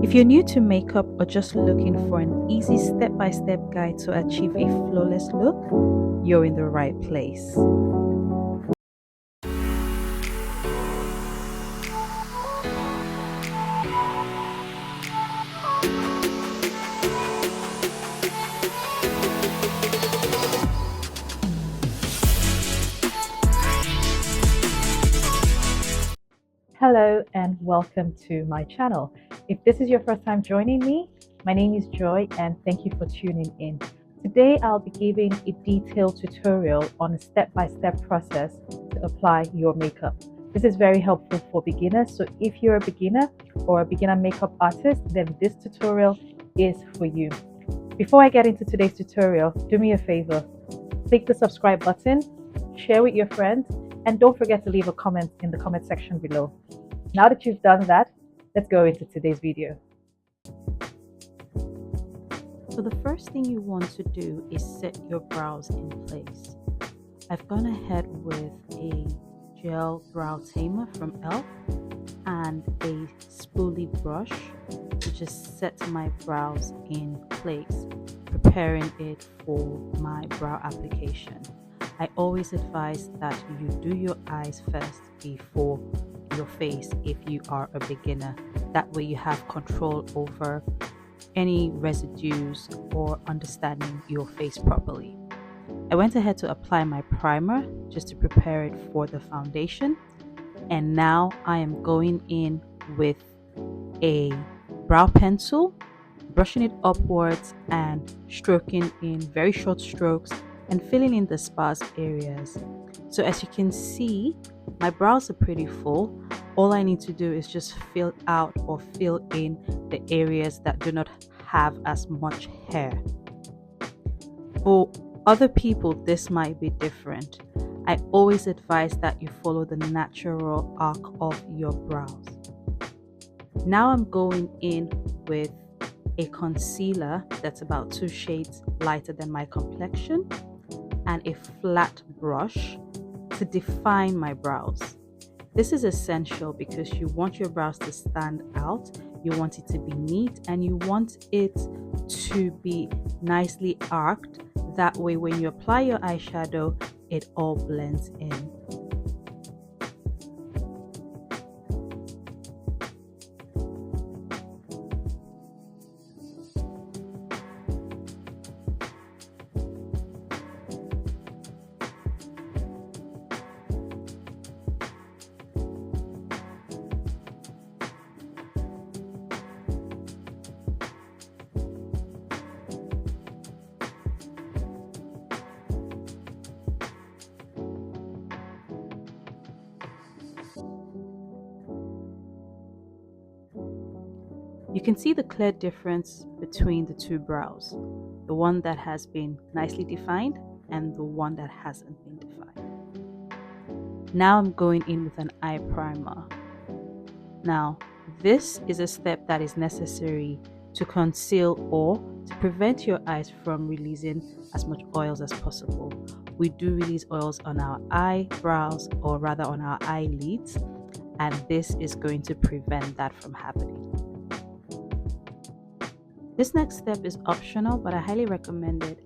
If you're new to makeup or just looking for an easy step-by-step guide to achieve a flawless look, you're in the right place. Hello and welcome to my channel. If this is your first time joining me, my name is Joy and thank you for tuning in. Today I'll be giving a detailed tutorial on a step-by-step process to apply your makeup. This is very helpful for beginners, so if you're a beginner or a beginner makeup artist, then this tutorial is for you. Before I get into today's tutorial, do me a favor. Click the subscribe button, share with your friends, and don't forget to leave a comment in the comment section below. Now that you've done that, let's go into today's video. So the first thing you want to do is set your brows in place. I've gone ahead with a gel brow tamer from e.l.f. and a spoolie brush to just set my brows in place, preparing it for my brow application. I always advise that you do your eyes first before your face if you are a beginner. That way you have control over any residues or understanding your face properly. I went ahead to apply my primer just to prepare it for the foundation, and now I am going in with a brow pencil, brushing it upwards and stroking in very short strokes and filling in the sparse areas. So as you can see, my brows are pretty full. All I need to do is just fill out or fill in the areas that do not have as much hair. For other people, this might be different. I always advise that you follow the natural arc of your brows. Now I'm going in with a concealer that's about 2 shades lighter than my complexion and a flat brush to define my brows. This is essential because you want your brows to stand out, you want it to be neat, and you want it to be nicely arched. That way when you apply your eyeshadow, it all blends in. You can see the clear difference between the two brows, the one that has been nicely defined and the one that hasn't been defined. Now I'm going in with an eye primer. Now, this is a step that is necessary to conceal or to prevent your eyes from releasing as much oils as possible. We do release oils on our eyebrows, or rather on our eyelids, and this is going to prevent that from happening. This next step is optional, but I highly recommend it.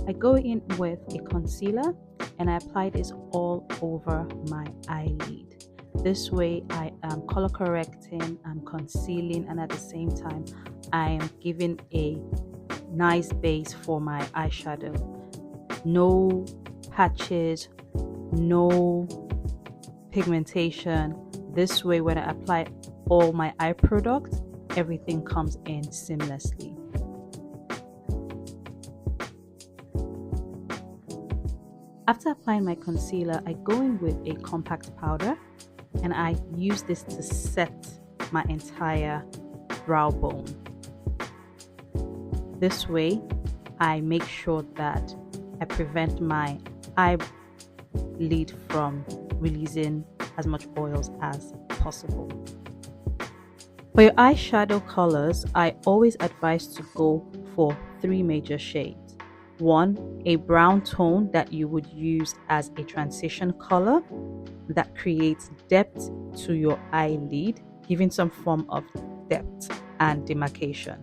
I go in with a concealer and I apply this all over my eyelid. This way I am color correcting, I'm concealing, and at the same time I am giving a nice base for my eyeshadow. No patches, no pigmentation. This way when I apply all my eye products, everything comes in seamlessly. After applying my concealer, I go in with a compact powder and I use this to set my entire brow bone. This way, I make sure that I prevent my eyelid from releasing as much oils as possible. For your eyeshadow colors, I always advise to go for 3 major shades. 1, a brown tone that you would use as a transition color that creates depth to your eyelid, giving some form of depth. and demarcation.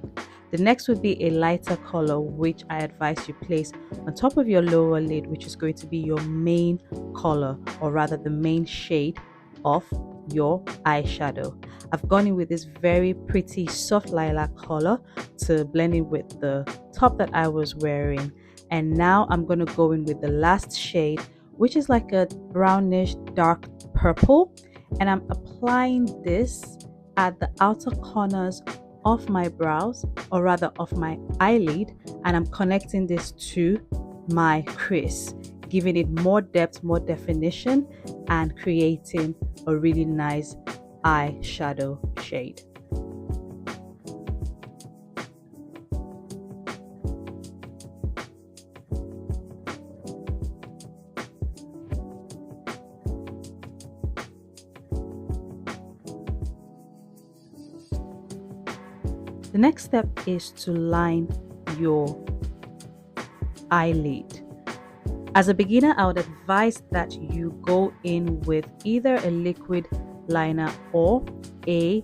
The next would be a lighter color, which I advise you place on top of your lower lid, which is going to be your main color, or rather the main shade of your eyeshadow. I've gone in with this very pretty soft lilac color to blend in with the top that I was wearing. And now I'm going to go in with the last shade, which is like a brownish dark purple. And I'm applying this at the outer corners of my brows, or rather of my eyelid, and I'm connecting this to my crease, giving it more depth, more definition, and creating a really nice eyeshadow shade. The next step is to line your eyelid. As a beginner, I would advise that you go in with either a liquid liner or a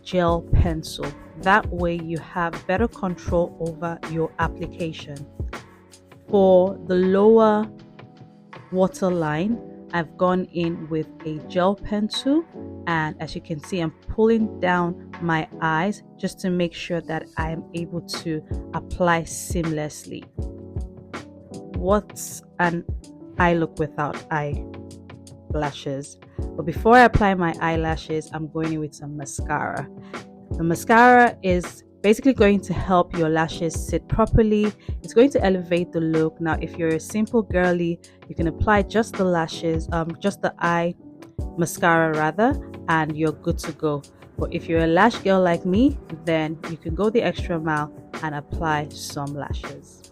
gel pencil. That way you have better control over your application. For the lower waterline, I've gone in with a gel pencil, and as you can see, I'm pulling down my eyes just to make sure that I am able to apply seamlessly. What's an eye look without eyelashes? But before I apply my eyelashes, I'm going in with some mascara. The mascara is basically going to help your lashes sit properly. It's going to elevate the look. Now, if you're a simple girly, you can apply just the lashes, just the eye mascara rather, and you're good to go. But if you're a lash girl like me, then you can go the extra mile and apply some lashes.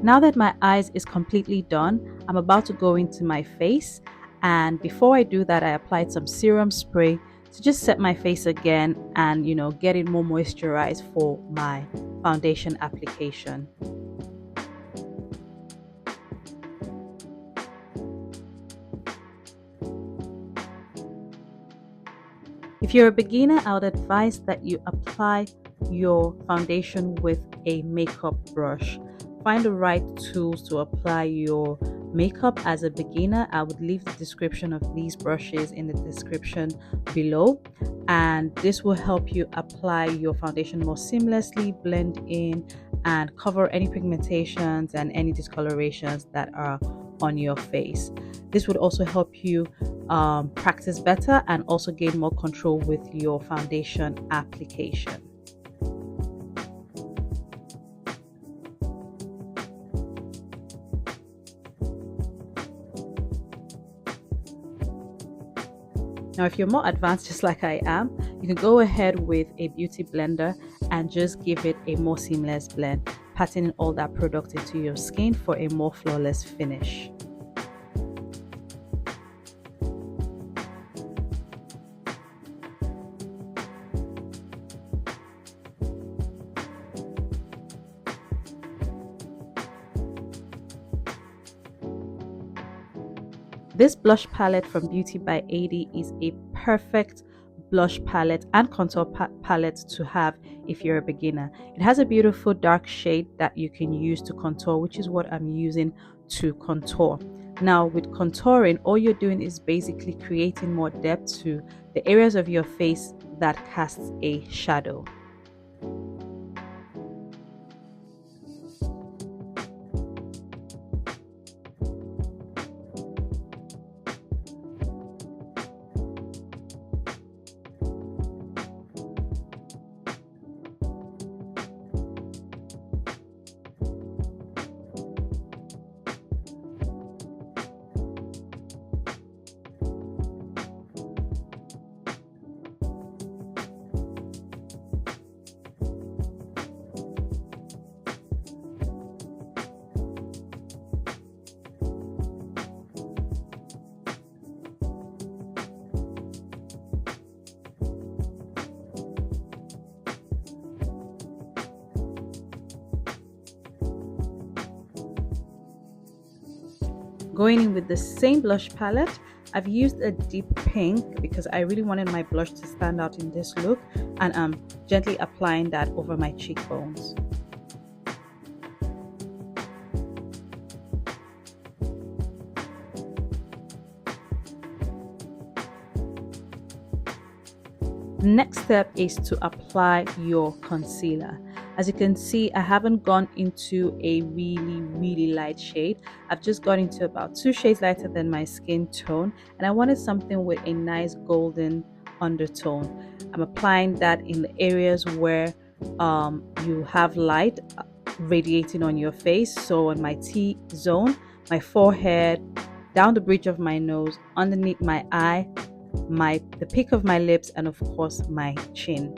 Now that my eyes is completely done, I'm about to go into my face, and before I do that, I applied some serum spray to just set my face again and get it more moisturized for my foundation application. If you're a beginner, I would advise that you apply your foundation with a makeup brush. Find the right tools to apply your makeup. As a beginner, I would leave the description of these brushes in the description below, and this will help you apply your foundation more seamlessly, blend in, and cover any pigmentations and any discolorations that are on your face. This would also help you practice better and also gain more control with your foundation application. Now, if you're more advanced, just like I am, you can go ahead with a beauty blender and just give it a more seamless blend, patting all that product into your skin for a more flawless finish. This blush palette from Beauty by AD is a perfect blush palette and contour palette to have if you're a beginner. It has a beautiful dark shade that you can use to contour, which is what I'm using to contour. Now, with contouring, all you're doing is basically creating more depth to the areas of your face that casts a shadow. Going in with the same blush palette, I've used a deep pink because I really wanted my blush to stand out in this look, and I'm gently applying that over my cheekbones. The next step is to apply your concealer. As you can see, I haven't gone into a really light shade. I've just gone into about 2 shades lighter than my skin tone, and I wanted something with a nice golden undertone. I'm applying that in the areas where you have light radiating on your face. So on my T-zone, my forehead, down the bridge of my nose, underneath my eye, the peak of my lips, and of course my chin.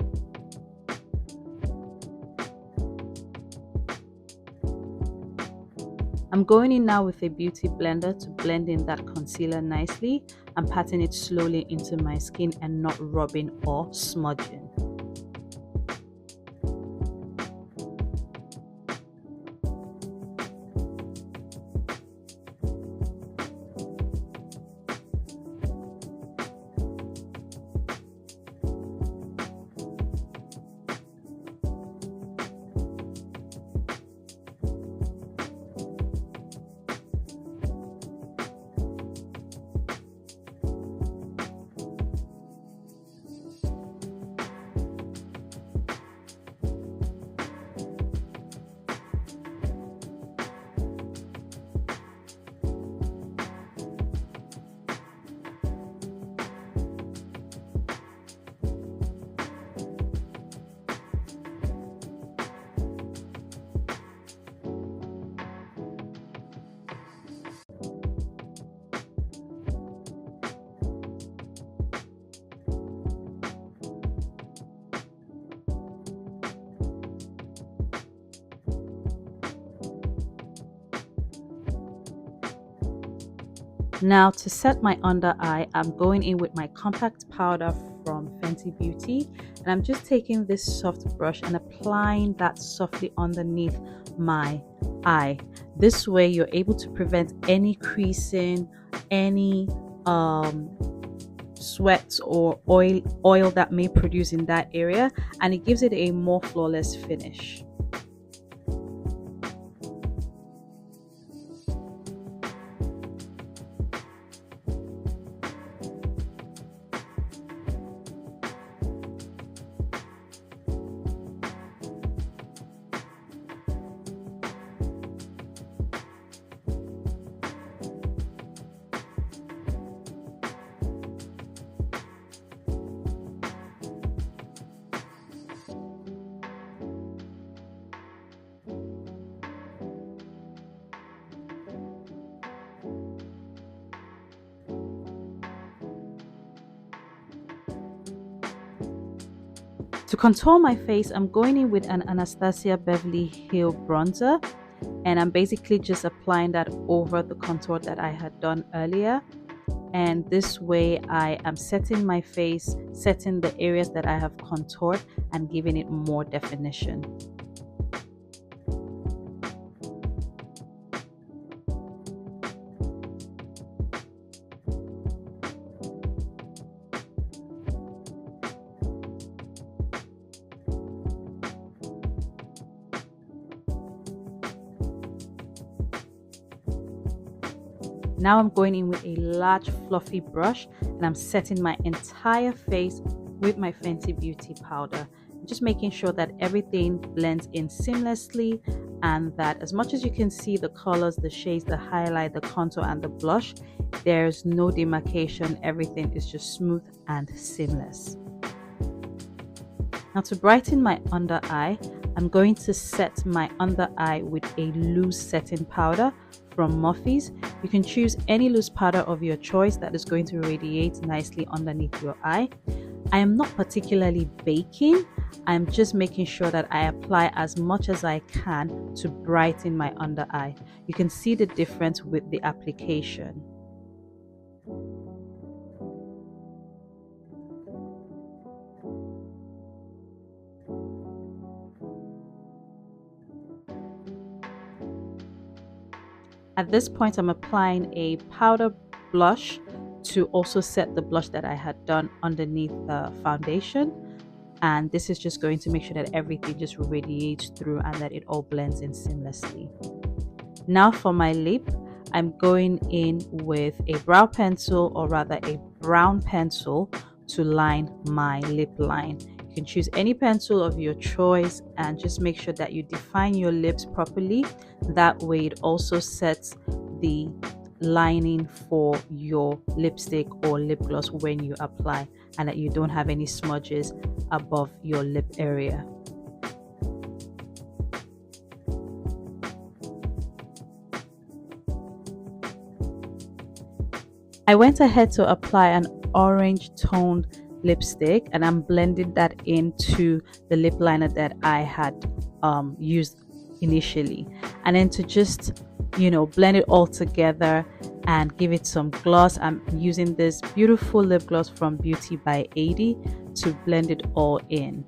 I'm going in now with a beauty blender to blend in that concealer nicely and patting it slowly into my skin and not rubbing or smudging. Now to set my under eye, I'm going in with my compact powder from Fenty Beauty, and I'm just taking this soft brush and applying that softly underneath my eye. This way you're able to prevent any creasing, any sweat or oil that may produce in that area, and it gives it a more flawless finish. To contour my face, I'm going in with an Anastasia Beverly Hill bronzer, and I'm basically just applying that over the contour that I had done earlier. And this way I am setting my face, setting the areas that I have contoured and giving it more definition. Now I'm going in with a large fluffy brush and I'm setting my entire face with my Fenty Beauty powder. Just making sure that everything blends in seamlessly and that as much as you can see the colors, the shades, the highlight, the contour and the blush, there's no demarcation. Everything is just smooth and seamless. Now to brighten my under eye, I'm going to set my under eye with a loose setting powder from Morphe. You can choose any loose powder of your choice that is going to radiate nicely underneath your eye. I am not particularly baking. I'm just making sure that I apply as much as I can to brighten my under eye. You can see the difference with the application. At this point, I'm applying a powder blush to also set the blush that I had done underneath the foundation. And this is just going to make sure that everything just radiates through and that it all blends in seamlessly. Now for my lip, I'm going in with a brow pencil, or rather a brown pencil, to line my lip line. You can choose any pencil of your choice and just make sure that you define your lips properly. That way it also sets the lining for your lipstick or lip gloss when you apply, and that you don't have any smudges above your lip area. I went ahead to apply an orange toned lipstick, and I'm blending that into the lip liner that I had used initially, and then to just blend it all together and give it some gloss, I'm using this beautiful lip gloss from Beauty by 80 to blend it all in.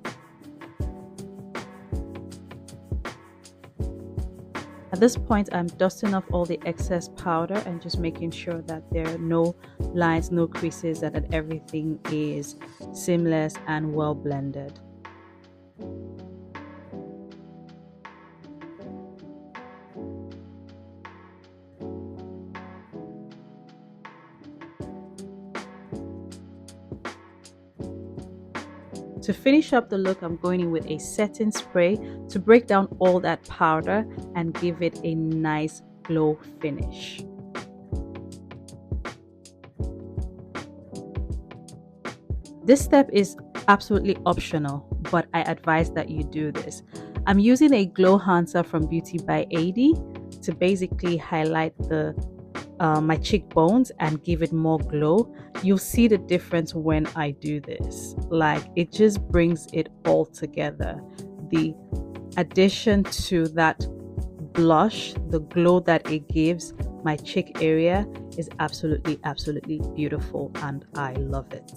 At this point, I'm dusting off all the excess powder and just making sure that there are no lines, no creases, and that everything is seamless and well blended. To finish up the look, I'm going in with a setting spray to break down all that powder and give it a nice glow finish. This step is absolutely optional, but I advise that you do this. I'm using a glow enhancer from Beauty by 80 to basically highlight my cheekbones and give it more glow. You'll see the difference when I do this. Like, it just brings it all together. The addition to that blush, the glow that it gives my cheek area is absolutely beautiful, and I love it.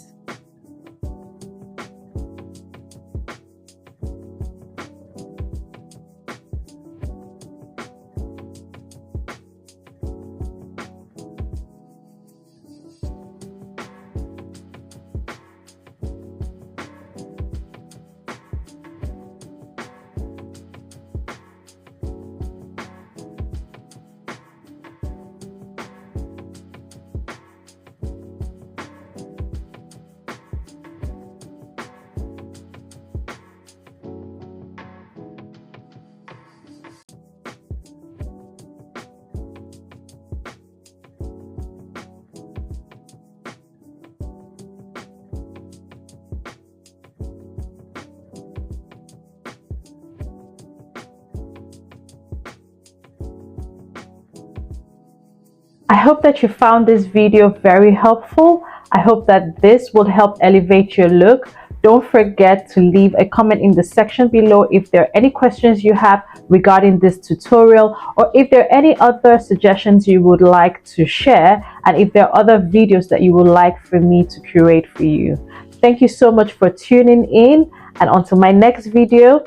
I hope that you found this video very helpful. I hope that this will help elevate your look. Don't forget to leave a comment in the section below if there are any questions you have regarding this tutorial, or if there are any other suggestions you would like to share, and if there are other videos that you would like for me to curate for you. Thank you so much for tuning in, and until my next video,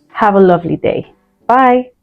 have a lovely day. Bye.